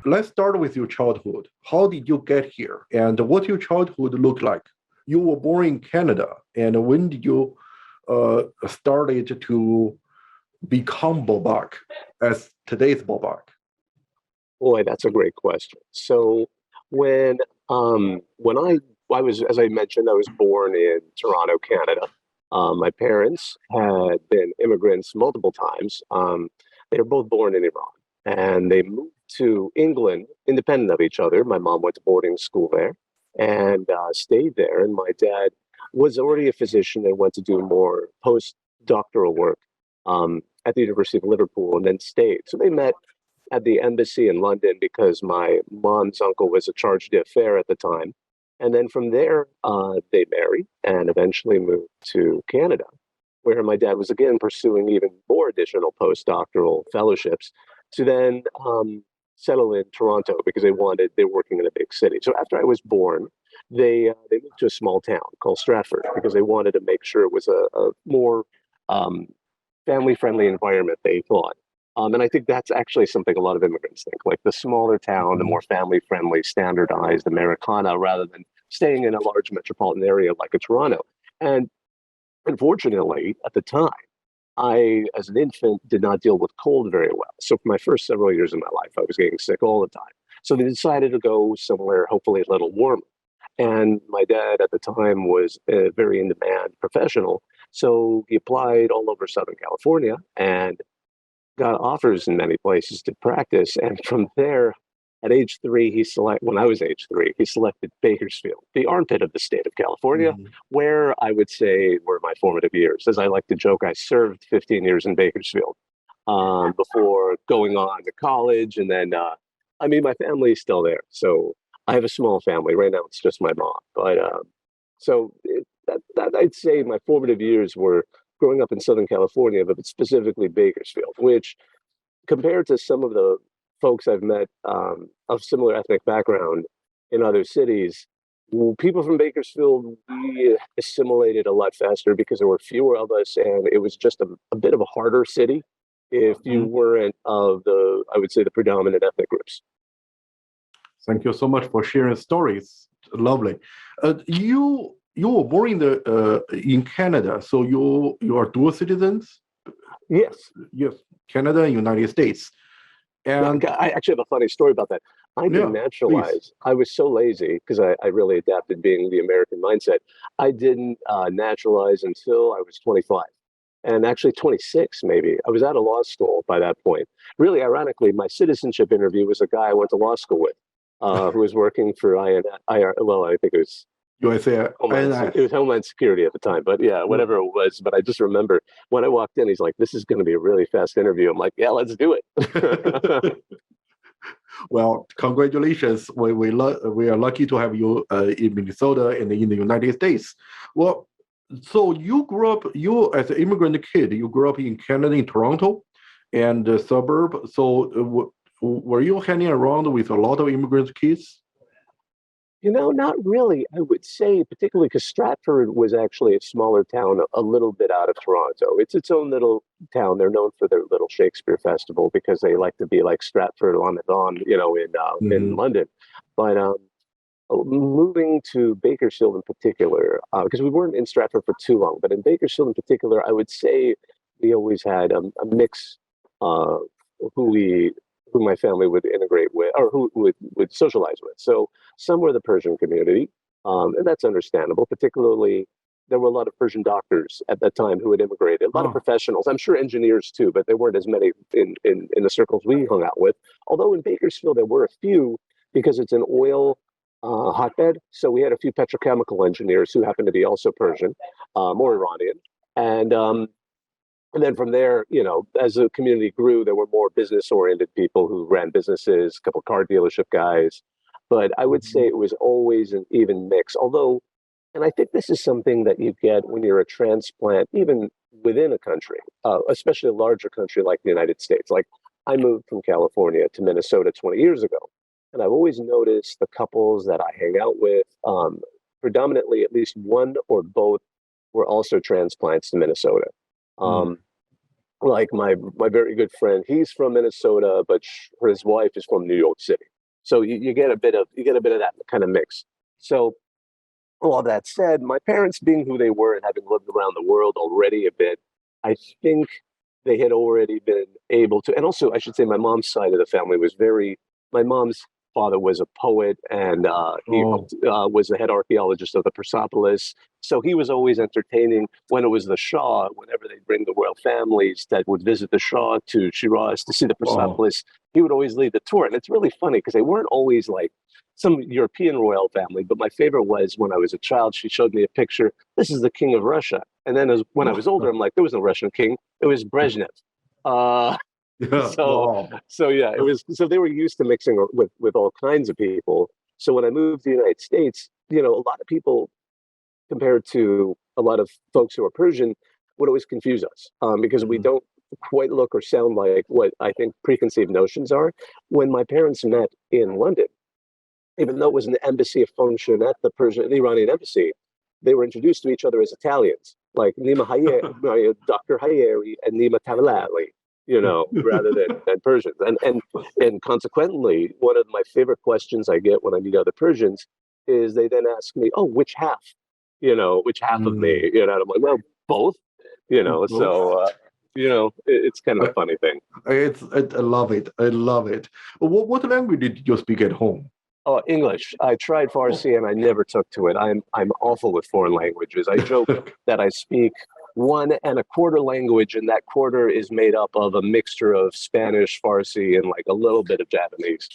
let's start with your childhood. How did you get here? And what your childhood looked like? You were born in Canada. And when did you started to become Bobak as today's Bobak? Boy, that's a great question. So when I was, as I mentioned, I was born in Toronto, Canada. My parents had been immigrants multiple times. They were both born in Iran, and they moved to England independent of each other. My mom went to boarding school there and stayed there, and my dad was already a physician and went to do more postdoctoral work at the University of Liverpool, and then stayed. So they met at the embassy in London because my mom's uncle was a charge d'affaires at the time. And then from there, they married and eventually moved to Canada, where my dad was again pursuing even more additional postdoctoral fellowships to then settle in Toronto because they're working in a big city. So after I was born, they moved to a small town called Stratford because they wanted to make sure it was a more family-friendly environment, they thought. And I think that's actually something a lot of immigrants think, like the smaller town, the more family-friendly, standardized Americana, rather than staying in a large metropolitan area like a Toronto. And unfortunately, at the time, I, as an infant, did not deal with cold very well. So for my first several years of my life, I was getting sick all the time. So they decided to go somewhere, hopefully a little warmer. And my dad at the time was a very in-demand professional. So he applied all over Southern California and got offers in many places to practice. And from there, at age three, when I was age three, he selected Bakersfield, the armpit of the state of California, where I would say were my formative years. As I like to joke, I served 15 years in Bakersfield before going on to college. And then, my family is still there. So I have a small family. Right now, it's just my mom. But I'd say my formative years were growing up in Southern California, but specifically Bakersfield, which compared to some of the folks I've met of similar ethnic background in other cities, people from Bakersfield, we assimilated a lot faster because there were fewer of us, and it was just a bit of a harder city if you weren't of I would say, the predominant ethnic groups. Thank you so much for sharing stories. Lovely. You were born in Canada, so you are dual citizens? Yes. Yes, Canada and United States. And I actually have a funny story about that. I didn't naturalize. Please. I was so lazy because I really adapted being the American mindset. I didn't naturalize until I was 25. And actually 26, maybe. I was out of law school by that point. Really, ironically, my citizenship interview was a guy I went to law school with who was working for I think it was USA. It was Homeland Security at the time, but yeah, whatever it was. But I just remember when I walked in, he's like, "This is going to be a really fast interview." I'm like, "Yeah, let's do it." Well, congratulations. We are lucky to have you in Minnesota and in the United States. Well, so you as an immigrant kid, you grew up in Canada, in Toronto, and the suburb. So were you hanging around with a lot of immigrant kids? Not really. I would say, particularly because Stratford was actually a smaller town, a little bit out of Toronto. It's its own little town. They're known for their little Shakespeare festival because they like to be like Stratford on the Don, in London. But moving to Bakersfield in particular, because we weren't in Stratford for too long, but in Bakersfield in particular, I would say we always had a mix who my family would integrate with, or who would socialize with. So some were the Persian community, and that's understandable. Particularly, there were a lot of Persian doctors at that time who had immigrated, a lot of professionals, I'm sure engineers too, but there weren't as many in the circles we hung out with. Although in Bakersfield, there were a few because it's an oil hotbed. So we had a few petrochemical engineers who happened to be also Persian, or Iranian. And then from there, as the community grew, there were more business-oriented people who ran businesses, a couple car dealership guys. But I would say it was always an even mix. Although, and I think this is something that you get when you're a transplant, even within a country, especially a larger country like the United States. Like I moved from California to Minnesota 20 years ago. And I've always noticed the couples that I hang out with, predominantly at least one or both were also transplants to Minnesota. Like my very good friend, he's from Minnesota, but his wife is from New York City. So you get a bit of that kind of mix. So all that said, my parents being who they were and having lived around the world already a bit, I think they had already been able to, and also I should say my mom's side of the family was very, my mom's father was a poet and he Oh, was the head archaeologist of the Persepolis. So he was always entertaining when it was the Shah, whenever they'd bring the royal families that would visit the Shah to Shiraz to see the oh, Persepolis, he would always lead the tour. And it's really funny because they weren't always like some European royal family, but my favorite was when I was a child, she showed me a picture. This is the king of Russia. And then when I was older, I'm like, there was no Russian king. It was Brezhnev. Uh, yeah, so, wow. so yeah, it was, so they were used to mixing with all kinds of people. So when I moved to the United States, a lot of people compared to a lot of folks who are Persian would always confuse us because we Mhm. don't quite look or sound like what I think preconceived notions are. When my parents met in London, even though it was an embassy function at the Iranian embassy, they were introduced to each other as Italians, like Dr. Ha'Eri and Nima Tavalali, rather than Persians. And consequently, one of my favorite questions I get when I meet other Persians is they then ask me, "Oh, which half? Which half of me?" Mm. And I'm like, "Well, both." Both. It's kind of a funny thing. I love it. I love it. What language did you speak at home? Oh, English. I tried Oh. Farsi and I never took to it. I'm awful with foreign languages. I joke that I speak one and a quarter language, and that quarter is made up of a mixture of Spanish, Farsi, and like a little bit of Japanese.